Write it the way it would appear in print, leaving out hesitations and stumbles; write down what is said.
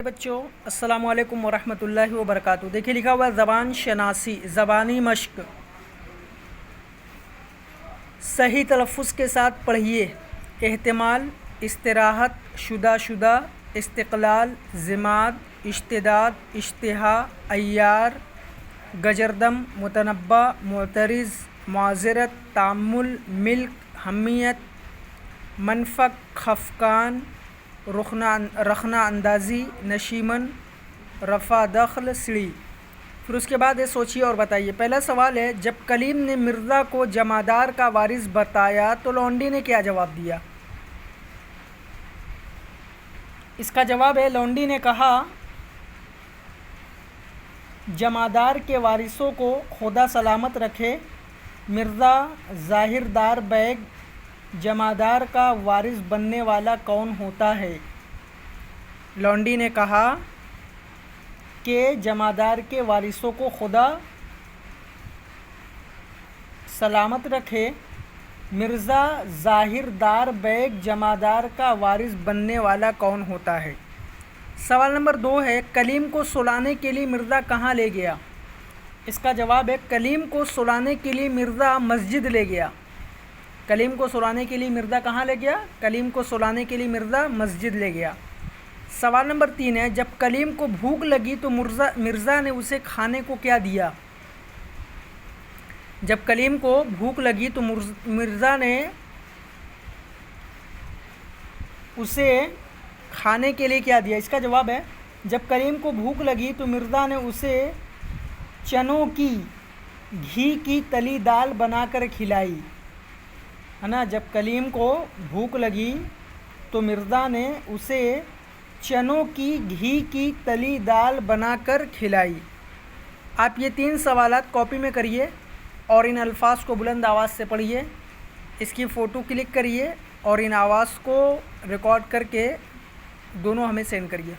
بچوں السلام علیکم ورحمۃ اللہ وبرکاتہ۔ دیکھیے لکھا ہوا ہے زبان شناسی، زبانی مشق۔ صحیح تلفظ کے ساتھ پڑھیے۔ احتمال، استراحت، شدہ، استقلال، ضماد، اشتداد، اشتہا، عیار، گجردم، متنبع، معترض، معذرت، تأمل، ملک، حمیت، منفک، خفقان، رخنہ اندازی، نشیمن، رفع دخل، سیڑھی۔ پھر اس کے بعد یہ سوچیے اور بتائیے۔ پہلا سوال ہے، جب کلیم نے مرزا کو جمعدار کا وارث بتایا تو لونڈی نے کیا جواب دیا؟ اس کا جواب ہے، لونڈی نے کہا جمعدار کے وارثوں کو خدا سلامت رکھے۔ مرزا ظاہر دار بیگ جمعدار کا وارث بننے والا کون ہوتا ہے؟ لونڈی نے کہا کہ جمعدار کے وارثوں کو خدا سلامت رکھے۔ مرزا ظاہر دار بیگ جمعدار کا وارث بننے والا کون ہوتا ہے؟ سوال نمبر 2 ہے، کلیم کو سلانے کے لیے مرزا کہاں لے گیا؟ اس کا جواب ہے، کلیم کو سلانے کے لیے مرزا مسجد لے گیا۔ کلیم کو سلانے کے لیے مرزا کہاں لے گیا؟ کلیم کو سلانے کے لیے مرزا مسجد لے گیا۔ سوال نمبر 3 ہے، جب کلیم کو بھوک لگی تو مرزا نے اسے کھانے کو کیا دیا؟ جب کلیم کو بھوک لگی تو مرزا نے اسے کھانے کے لیے کیا دیا؟ اس کا جواب ہے، جب کلیم کو بھوک لگی تو مرزا نے اسے چنوں کی گھی کی تلی دال بنا کر کھلائی، ہے نا۔ جب کلیم کو بھوک لگی تو مرزا نے اسے چنوں کی گھی کی تلی دال بنا کر کھلائی۔ آپ یہ 3 سوالات کاپی میں کریے اور ان الفاظ کو بلند آواز سے پڑھیے۔ اس کی فوٹو کلک کریے اور ان آواز کو ریکارڈ کر کے دونوں ہمیں سینڈ کریے۔